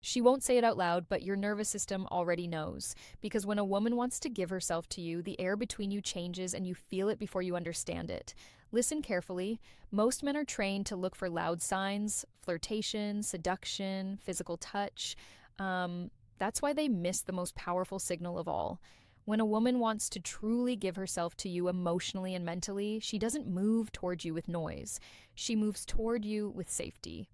She won't say it out loud, but your nervous system already knows. Because when a woman wants to give herself to you, the air between you changes and you feel it before you understand it. Listen carefully. Most men are trained to look for loud signs, flirtation, seduction, physical touch. That's why they miss the most powerful signal of all. When a woman wants to truly give herself to you emotionally and mentally, she doesn't move toward you with noise. She moves toward you with safety.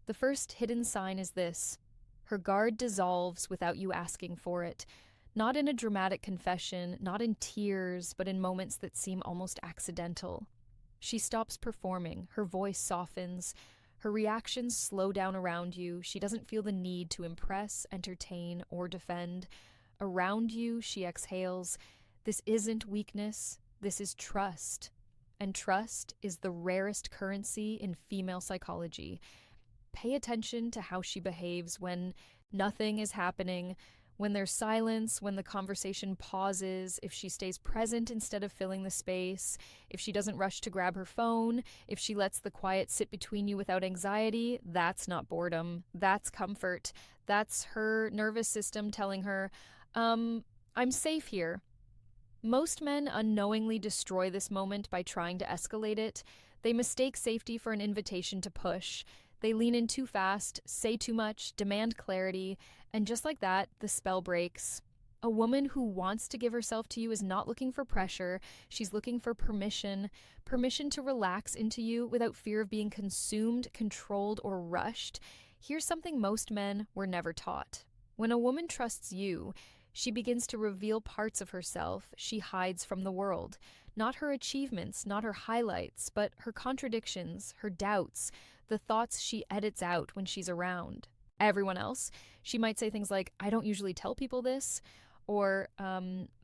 The first hidden sign is this: her guard dissolves without you asking for it. Not in a dramatic confession, not in tears, but in moments that seem almost accidental. She stops performing, her voice softens, her reactions slow down around you. She doesn't feel the need to impress, entertain, or defend. Around you, she exhales. This isn't weakness, this is trust. And trust is the rarest currency in female psychology. Pay attention to how she behaves when nothing is happening, when there's silence, when the conversation pauses, if she stays present instead of filling the space, if she doesn't rush to grab her phone, if she lets the quiet sit between you without anxiety. That's not boredom. That's comfort. That's her nervous system telling her, I'm safe here. Most men unknowingly destroy this moment by trying to escalate it. They mistake safety for an invitation to push. They lean in too fast, say too much, demand clarity, and just like that, the spell breaks. A woman who wants to give herself to you is not looking for pressure. She's looking for permission, permission to relax into you without fear of being consumed, controlled, or rushed. Here's something most men were never taught. When a woman trusts you, she begins to reveal parts of herself she hides from the world. Not her achievements, not her highlights, but her contradictions, her doubts, the thoughts she edits out when she's around everyone else. She might say things like, I don't usually tell people this, or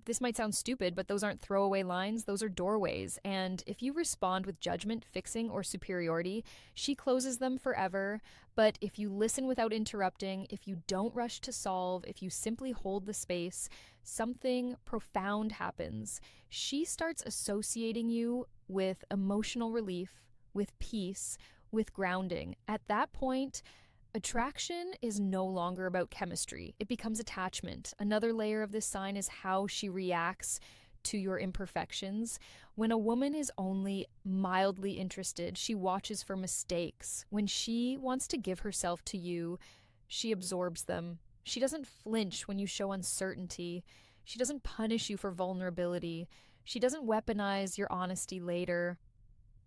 this might sound stupid, but those aren't throwaway lines, those are doorways. And if you respond with judgment, fixing, or superiority, she closes them forever. But if you listen without interrupting, if you don't rush to solve, if you simply hold the space, something profound happens. She starts associating you with emotional relief, with peace, with grounding. At that point, attraction is no longer about chemistry. It becomes attachment. Another layer of this sign is how she reacts to your imperfections. When a woman is only mildly interested, she watches for mistakes. When she wants to give herself to you, she absorbs them. She doesn't flinch when you show uncertainty. She doesn't punish you for vulnerability. She doesn't weaponize your honesty later.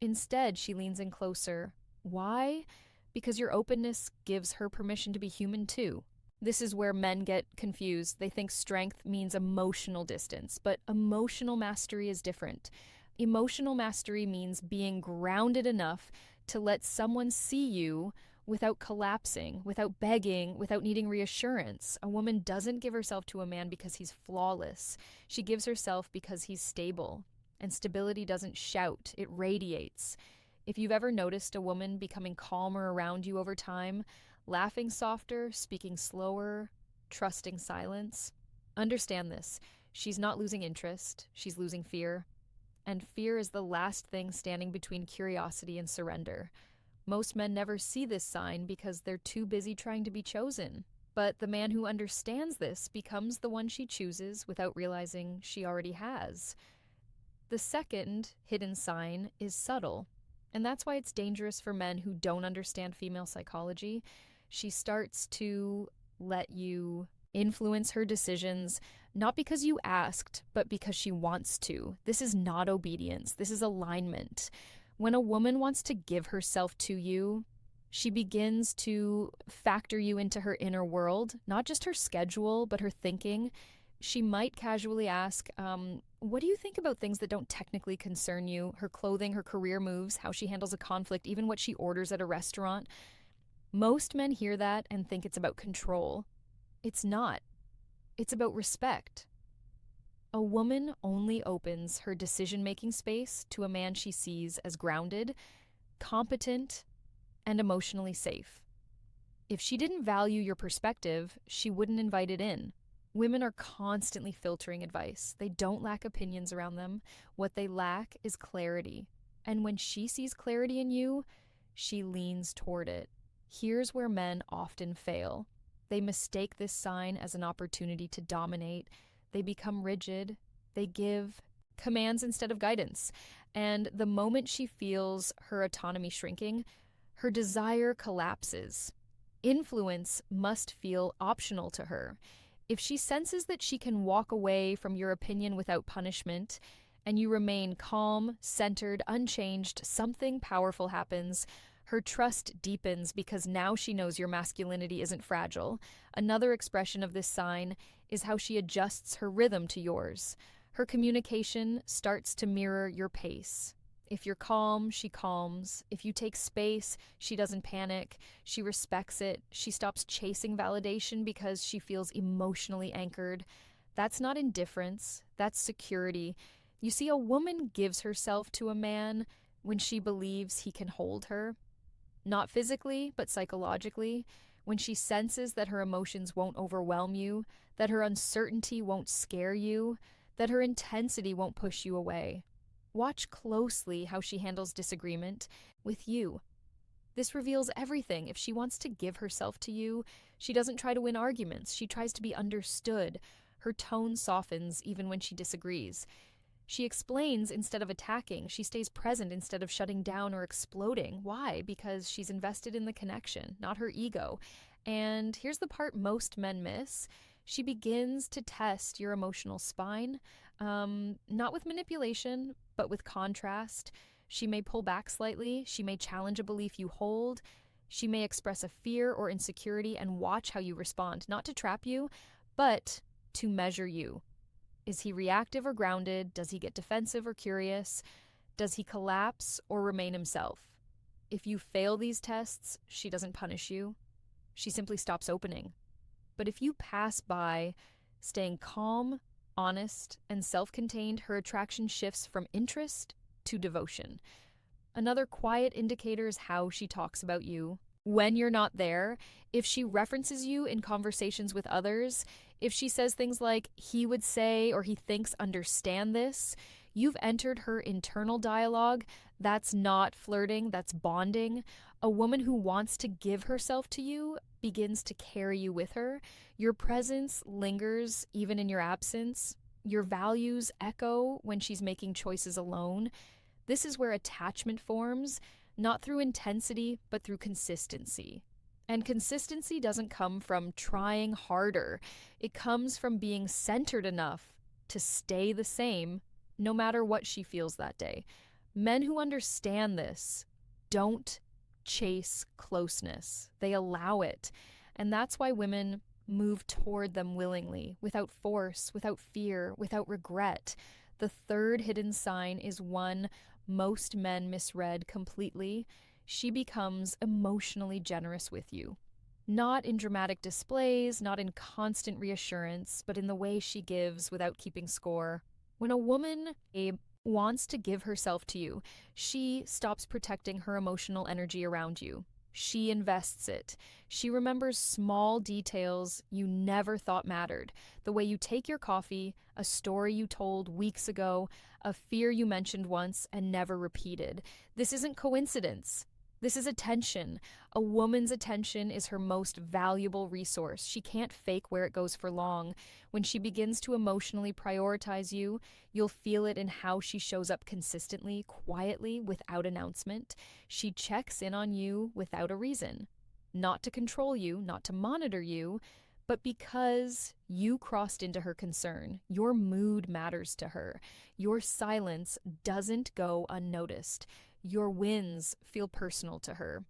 Instead, she leans in closer. Why? Because your openness gives her permission to be human too. This is where men get confused. They think strength means emotional distance, but emotional mastery is different. Emotional mastery means being grounded enough to let someone see you without collapsing, without begging, without needing reassurance. A woman doesn't give herself to a man because he's flawless. She gives herself because he's stable. And stability doesn't shout, it radiates. If you've ever noticed a woman becoming calmer around you over time, laughing softer, speaking slower, trusting silence, understand this. She's not losing interest, she's losing fear. And fear is the last thing standing between curiosity and surrender. Most men never see this sign because they're too busy trying to be chosen. But the man who understands this becomes the one she chooses without realizing she already has. The second hidden sign is subtle. And that's why it's dangerous for men who don't understand female psychology. She starts to let you influence her decisions, not because you asked, but because she wants to. This is not obedience. This is alignment. When a woman wants to give herself to you, she begins to factor you into her inner world, not just her schedule, but her thinking. She might casually ask, what do you think about things that don't technically concern you? Her clothing, her career moves, how she handles a conflict, even what she orders at a restaurant. Most men hear that and think it's about control. It's not. It's about respect. A woman only opens her decision-making space to a man she sees as grounded, competent, and emotionally safe. If she didn't value your perspective, she wouldn't invite it in. Women are constantly filtering advice. They don't lack opinions around them. What they lack is clarity. And when she sees clarity in you, she leans toward it. Here's where men often fail. They mistake this sign as an opportunity to dominate. They become rigid. They give commands instead of guidance. And the moment she feels her autonomy shrinking, her desire collapses. Influence must feel optional to her. If she senses that she can walk away from your opinion without punishment, and you remain calm, centered, unchanged, something powerful happens. Her trust deepens because now she knows your masculinity isn't fragile. Another expression of this sign is how she adjusts her rhythm to yours. Her communication starts to mirror your pace. If you're calm, she calms. If you take space, she doesn't panic. She respects it. She stops chasing validation because she feels emotionally anchored. That's not indifference, that's security. You see, a woman gives herself to a man when she believes he can hold her. Not physically, but psychologically. When she senses that her emotions won't overwhelm you, that her uncertainty won't scare you, that her intensity won't push you away. Watch closely how she handles disagreement with you. This reveals everything. If she wants to give herself to you, she doesn't try to win arguments. She tries to be understood. Her tone softens even when she disagrees. She explains instead of attacking. She stays present instead of shutting down or exploding. Why? Because she's invested in the connection, not her ego. And here's the part most men miss. She begins to test your emotional spine, not with manipulation, but with contrast. She may pull back slightly. She may challenge a belief you hold. She may express a fear or insecurity and watch how you respond, not to trap you, but to measure you. Is he reactive or grounded? Does he get defensive or curious? Does he collapse or remain himself? If you fail these tests, she doesn't punish you. She simply stops opening. But if you pass by, staying calm, honest, and self-contained, her attraction shifts from interest to devotion. Another quiet indicator is how she talks about you. When you're not there, if she references you in conversations with others, if she says things like, he would say, or he thinks understand this, you've entered her internal dialogue. That's not flirting, that's bonding. A woman who wants to give herself to you begins to carry you with her. Your presence lingers even in your absence. Your values echo when she's making choices alone. This is where attachment forms, not through intensity, but through consistency. And consistency doesn't come from trying harder. It comes from being centered enough to stay the same, no matter what she feels that day. Men who understand this don't chase closeness. They allow it. And that's why women move toward them willingly, without force, without fear, without regret. The third hidden sign is one most men misread completely. She becomes emotionally generous with you. Not in dramatic displays, not in constant reassurance, but in the way she gives without keeping score. When a woman wants to give herself to you, she stops protecting her emotional energy around you. She invests it. She remembers small details you never thought mattered. The way you take your coffee, a story you told weeks ago, a fear you mentioned once and never repeated. This isn't coincidence. This is attention. A woman's attention is her most valuable resource. She can't fake where it goes for long. When she begins to emotionally prioritize you, you'll feel it in how she shows up consistently, quietly, without announcement. She checks in on you without a reason. Not to control you, not to monitor you, but because you crossed into her concern. Your mood matters to her. Your silence doesn't go unnoticed. Your wins feel personal to her.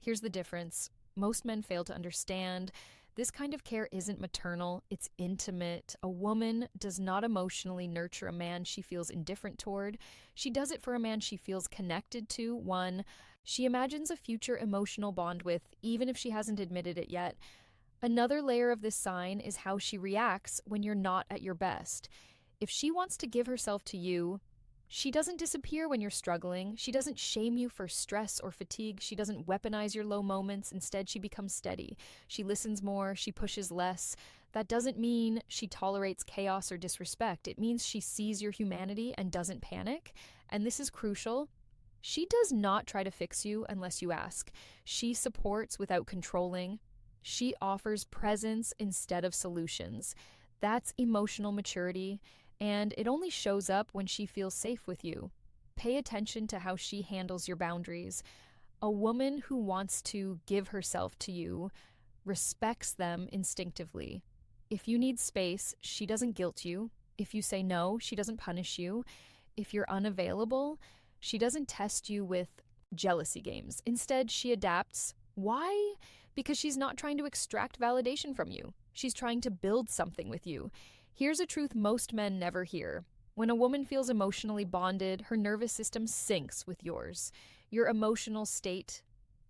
Here's the difference. Most men fail to understand. This kind of care isn't maternal, it's intimate. A woman does not emotionally nurture a man she feels indifferent toward. She does it for a man she feels connected to, one she imagines a future emotional bond with, even if she hasn't admitted it yet. Another layer of this sign is how she reacts when you're not at your best. If she wants to give herself to you, she doesn't disappear when you're struggling. She doesn't shame you for stress or fatigue. She doesn't weaponize your low moments. Instead, she becomes steady. She listens more. She pushes less. That doesn't mean she tolerates chaos or disrespect. It means she sees your humanity and doesn't panic. And this is crucial. She does not try to fix you unless you ask. She supports without controlling. She offers presence instead of solutions. That's emotional maturity, and it only shows up when she feels safe with you. Pay attention to how she handles your boundaries. A woman who wants to give herself to you respects them instinctively. If you need space, she doesn't guilt you. If you say no, she doesn't punish you. If you're unavailable, she doesn't test you with jealousy games. Instead, she adapts. Why? Because she's not trying to extract validation from you. She's trying to build something with you. Here's a truth most men never hear. When a woman feels emotionally bonded, her nervous system syncs with yours. Your emotional state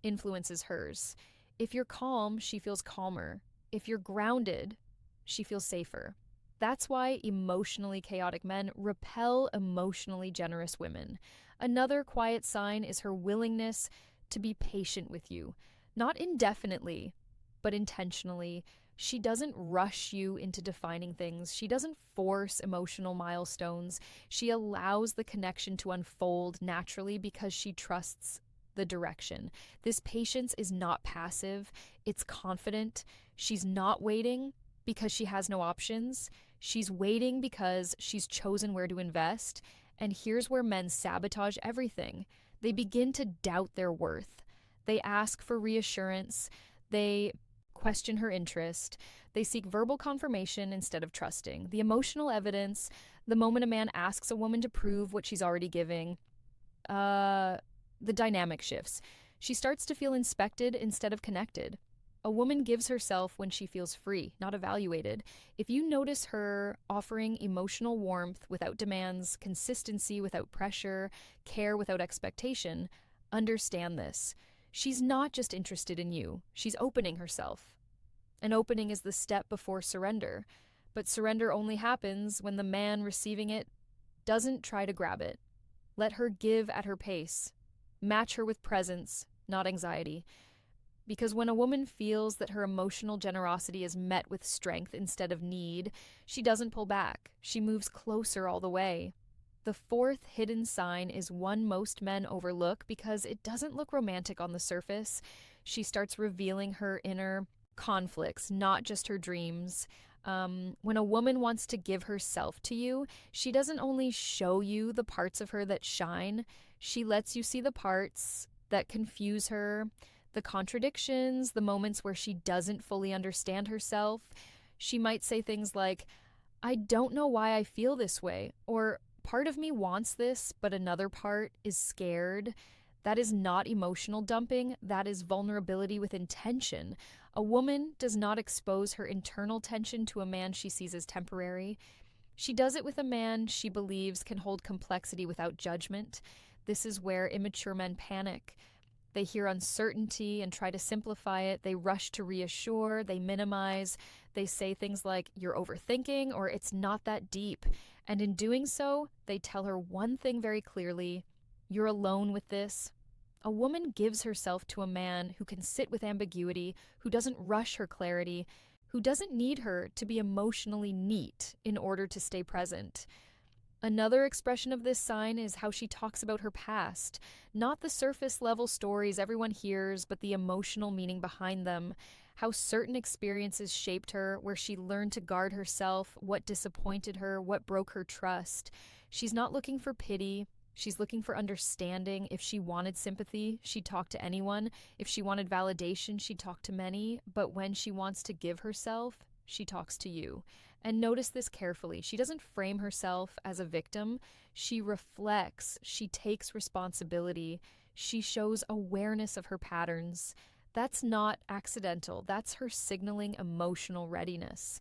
influences hers. If you're calm, she feels calmer. If you're grounded, she feels safer. That's why emotionally chaotic men repel emotionally generous women. Another quiet sign is her willingness to be patient with you, not indefinitely, but intentionally. She doesn't rush you into defining things. She doesn't force emotional milestones. She allows the connection to unfold naturally because she trusts the direction. This patience is not passive, it's confident. She's not waiting because she has no options. She's waiting because she's chosen where to invest. And here's where men sabotage everything. They begin to doubt their worth. They ask for reassurance. They question her interest. They seek verbal confirmation instead of trusting. The emotional evidence, the moment a man asks a woman to prove what she's already giving, the dynamic shifts. She starts to feel inspected instead of connected. A woman gives herself when she feels free, not evaluated. If you notice her offering emotional warmth without demands, consistency without pressure, care without expectation, understand this. She's not just interested in you, she's opening herself. An opening is the step before surrender, but surrender only happens when the man receiving it doesn't try to grab it. Let her give at her pace. Match her with presence, not anxiety. Because when a woman feels that her emotional generosity is met with strength instead of need, she doesn't pull back. She moves closer all the way. The fourth hidden sign is one most men overlook because it doesn't look romantic on the surface. She starts revealing her inner conflicts, not just her dreams. When a woman wants to give herself to you, she doesn't only show you the parts of her that shine, she lets you see the parts that confuse her, the contradictions, the moments where she doesn't fully understand herself. She might say things like, I don't know why I feel this way, or part of me wants this, but another part is scared. That is not emotional dumping, that is vulnerability with intention. A woman does not expose her internal tension to a man she sees as temporary. She does it with a man she believes can hold complexity without judgment. This is where immature men panic. They hear uncertainty and try to simplify it. They rush to reassure, they minimize. They say things like, you're overthinking, or it's not that deep. And in doing so, they tell her one thing very clearly, you're alone with this. A woman gives herself to a man who can sit with ambiguity, who doesn't rush her clarity, who doesn't need her to be emotionally neat in order to stay present. Another expression of this sign is how she talks about her past, not the surface level stories everyone hears, but the emotional meaning behind them, how certain experiences shaped her, where she learned to guard herself, what disappointed her, what broke her trust. She's not looking for pity. She's looking for understanding. If she wanted sympathy, she'd talk to anyone. If she wanted validation, she'd talk to many. But when she wants to give herself, she talks to you. And notice this carefully. She doesn't frame herself as a victim. She reflects. She takes responsibility. She shows awareness of her patterns. That's not accidental. That's her signaling emotional readiness.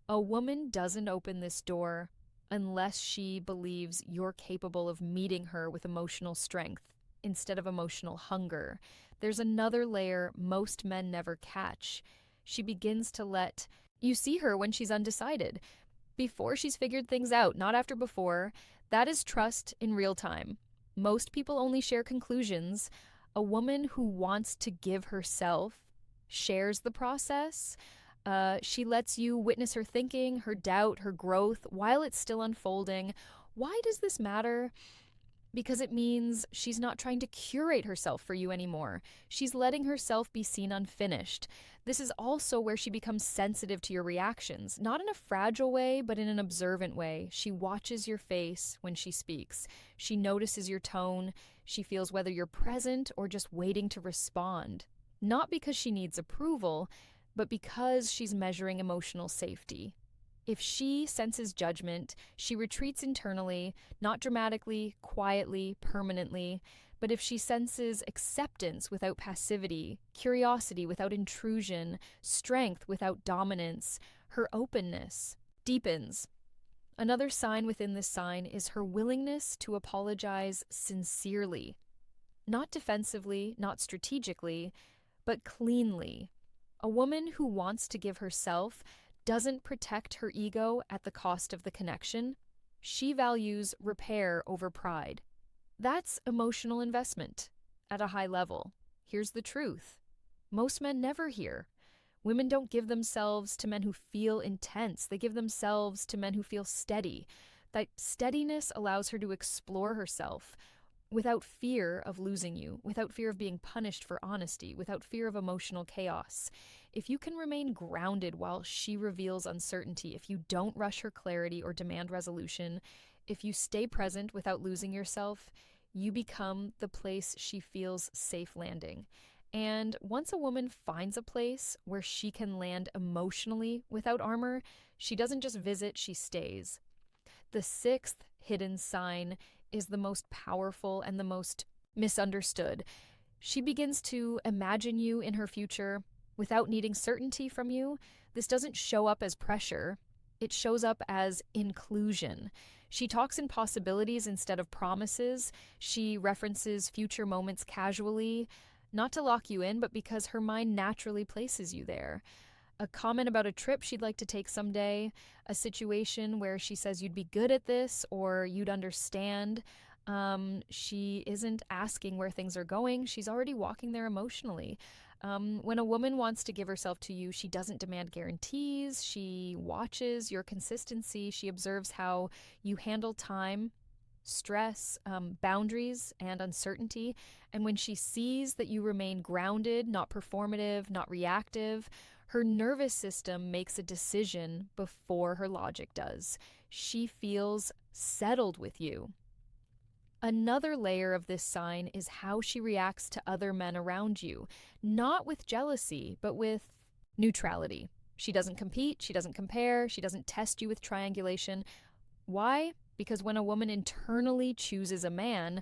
A woman doesn't open this door unless she believes you're capable of meeting her with emotional strength instead of emotional hunger. There's another layer most men never catch. She begins to let you see her when she's undecided, before she's figured things out, not after before. That is trust in real time. Most people only share conclusions. A woman who wants to give herself shares the process. She lets you witness her thinking, her doubt, her growth while it's still unfolding. Why does this matter? Because it means she's not trying to curate herself for you anymore. She's letting herself be seen unfinished. This is also where she becomes sensitive to your reactions, not in a fragile way, but in an observant way. She watches your face when she speaks. She notices your tone. She feels whether you're present or just waiting to respond. Not because she needs approval, but because she's measuring emotional safety. If she senses judgment, she retreats internally, not dramatically, quietly, permanently. But if she senses acceptance without passivity, curiosity without intrusion, strength without dominance, her openness deepens. Another sign within this sign is her willingness to apologize sincerely, not defensively, not strategically, but cleanly. A woman who wants to give herself doesn't protect her ego at the cost of the connection. She values repair over pride. That's emotional investment at a high level. Here's the truth. Most men never hear. Women don't give themselves to men who feel intense. They give themselves to men who feel steady. That steadiness allows her to explore herself without fear of losing you, without fear of being punished for honesty, without fear of emotional chaos. If you can remain grounded while she reveals uncertainty, if you don't rush her clarity or demand resolution, if you stay present without losing yourself, you become the place she feels safe landing. And once a woman finds a place where she can land emotionally without armor, she doesn't just visit, she stays. The sixth hidden sign is the most powerful and the most misunderstood. She begins to imagine you in her future without needing certainty from you. This doesn't show up as pressure. It shows up as inclusion. She talks in possibilities instead of promises. She references future moments casually, not to lock you in, but because her mind naturally places you there. A comment about a trip she'd like to take someday, a situation where she says you'd be good at this or you'd understand. She isn't asking where things are going. She's already walking there emotionally. When a woman wants to give herself to you, she doesn't demand guarantees. She watches your consistency. She observes how you handle time, stress, boundaries, and uncertainty. And when she sees that you remain grounded, not performative, not reactive, her nervous system makes a decision before her logic does. She feels settled with you. Another layer of this sign is how she reacts to other men around you, not with jealousy, but with neutrality. She doesn't compete, she doesn't compare, she doesn't test you with triangulation. Why? Because when a woman internally chooses a man,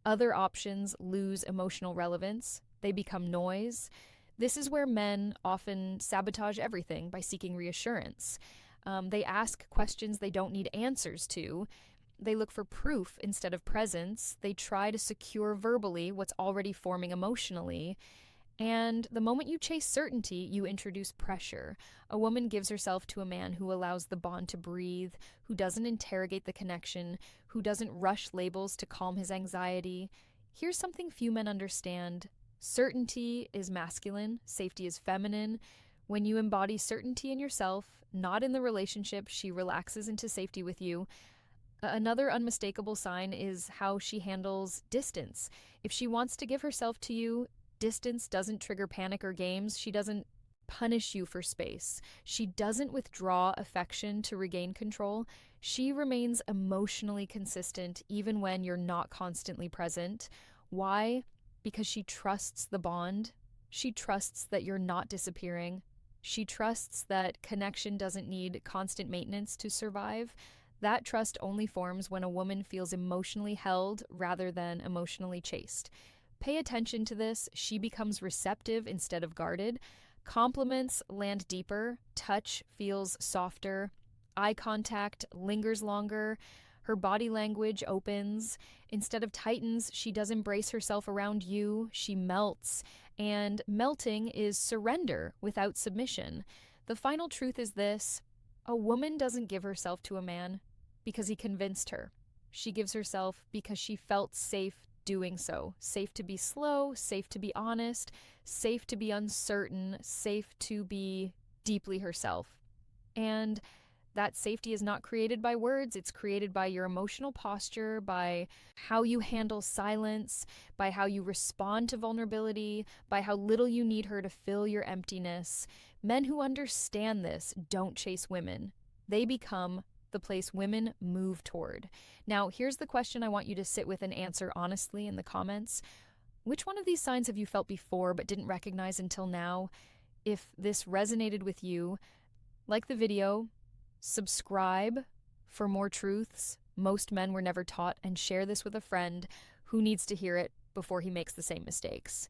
other options lose emotional relevance. They become noise. This is where men often sabotage everything by seeking reassurance. They ask questions they don't need answers to. They look for proof instead of presence. They try to secure verbally what's already forming emotionally. And the moment you chase certainty, you introduce pressure. A woman gives herself to a man who allows the bond to breathe, who doesn't interrogate the connection, who doesn't rush labels to calm his anxiety. Here's something few men understand. Certainty is masculine, safety is feminine. When you embody certainty in yourself, not in the relationship, she relaxes into safety with you. Another unmistakable sign is how she handles distance. If she wants to give herself to you, distance doesn't trigger panic or games. She doesn't punish you for space. She doesn't withdraw affection to regain control. She remains emotionally consistent even when you're not constantly present. Why? Because she trusts the bond. She trusts that you're not disappearing. She trusts that connection doesn't need constant maintenance to survive. That trust only forms when a woman feels emotionally held rather than emotionally chased. Pay attention to this. She becomes receptive instead of guarded. Compliments land deeper. Touch feels softer. Eye contact lingers longer. Her body language opens. Instead of tightens, she does embrace herself around you. She melts. And melting is surrender without submission. The final truth is this: a woman doesn't give herself to a man because he convinced her. She gives herself because she felt safe doing so. Safe to be slow, safe to be honest, safe to be uncertain, safe to be deeply herself. And That safety is not created by words, it's created by your emotional posture, by how you handle silence, by how you respond to vulnerability, by how little you need her to fill your emptiness. Men who understand this don't chase women. They become the place women move toward. Now, here's the question I want you to sit with and answer honestly in the comments. Which one of these signs have you felt before but didn't recognize until now? If this resonated with you, like the video, subscribe for more truths most men were never taught, and share this with a friend who needs to hear it before he makes the same mistakes.